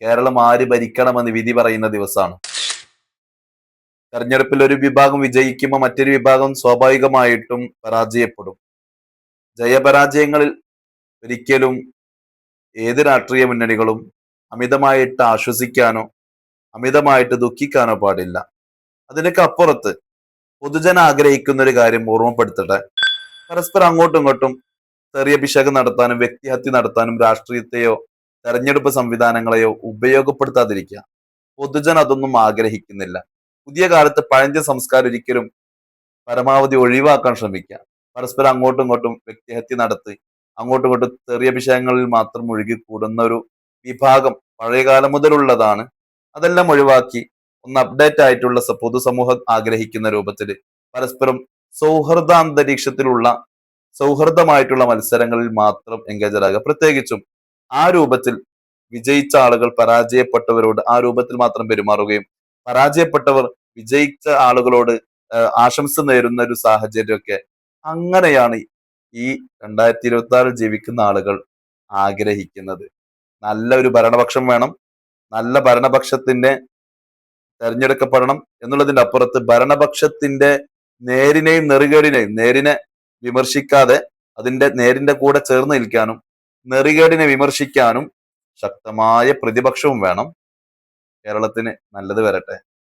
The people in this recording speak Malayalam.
കേരളം ആര് ഭരിക്കണമെന്ന് വിധി പറയുന്ന ദിവസമാണ്. തെരഞ്ഞെടുപ്പിൽ ഒരു വിഭാഗം വിജയിക്കുമ്പോൾ മറ്റൊരു വിഭാഗം സ്വാഭാവികമായിട്ടും പരാജയപ്പെടും. ജയപരാജയങ്ങളിൽ ഒരിക്കലും ഏത് രാഷ്ട്രീയ മുന്നണികളും അമിതമായിട്ട് ആശ്വസിക്കാനോ അമിതമായിട്ട് ദുഃഖിക്കാനോ പാടില്ല. അതിനൊക്കെ അപ്പുറത്ത് പൊതുജനം ആഗ്രഹിക്കുന്ന ഒരു കാര്യം ഓർമ്മപ്പെടുത്തട്ടെ. പരസ്പരം അങ്ങോട്ടും ഇങ്ങോട്ടും ചെറിയ പിശക് നടത്താനും വ്യക്തിഹത്യ നടത്താനും രാഷ്ട്രീയത്തെയോ തെരഞ്ഞെടുപ്പ് സംവിധാനങ്ങളെയോ ഉപയോഗപ്പെടുത്താതിരിക്കുക. പൊതുജനം അതൊന്നും ആഗ്രഹിക്കുന്നില്ല. പുതിയ കാലത്ത് പഴഞ്ച സംസ്കാരം ഒരിക്കലും പരമാവധി ഒഴിവാക്കാൻ ശ്രമിക്കുക. പരസ്പരം അങ്ങോട്ടും ഇങ്ങോട്ടും വ്യക്തിഹത്യ നടത്തി അങ്ങോട്ടും ഇങ്ങോട്ടും ചെറിയ വിഷയങ്ങളിൽ മാത്രം മുഴുകിക്കൂടുന്ന ഒരു വിഭാഗം പഴയകാലം മുതലുള്ളതാണ്. അതെല്ലാം ഒഴിവാക്കി ഒന്ന് അപ്ഡേറ്റ് ആയിട്ടുള്ള പൊതുസമൂഹം ആഗ്രഹിക്കുന്ന രൂപത്തിൽ പരസ്പരം സൗഹൃദാന്തരീക്ഷത്തിലുള്ള സൗഹൃദമായിട്ടുള്ള മത്സരങ്ങളിൽ മാത്രം എൻഗേജഡ് പ്രത്യേകിച്ചും ആ രൂപത്തിൽ വിജയിച്ച ആളുകൾ പരാജയപ്പെട്ടവരോട് ആ രൂപത്തിൽ മാത്രം പെരുമാറുകയും പരാജയപ്പെട്ടവർ വിജയിച്ച ആളുകളോട് ആശംസ നേരുന്ന ഒരു സാഹചര്യമൊക്കെ അങ്ങനെയാണ് ഈ 2026 ജീവിക്കുന്ന ആളുകൾ ആഗ്രഹിക്കുന്നത്. നല്ല ഒരു ഭരണപക്ഷം വേണം. നല്ല ഭരണപക്ഷത്തിന്റെ തെരഞ്ഞെടുക്കപ്പെടണം എന്നുള്ളതിന്റെ അപ്പുറത്ത് ഭരണപക്ഷത്തിന്റെ നേരിനെ വിമർശിക്കാതെ അതിന്റെ നേരിന്റെ കൂടെ ചേർന്ന് നിൽക്കാനും നെറികേടിനെ വിമർശിക്കാനും ശക്തമായ പ്രതിപക്ഷവും വേണം. കേരളത്തിന് നല്ലത് വരട്ടെ.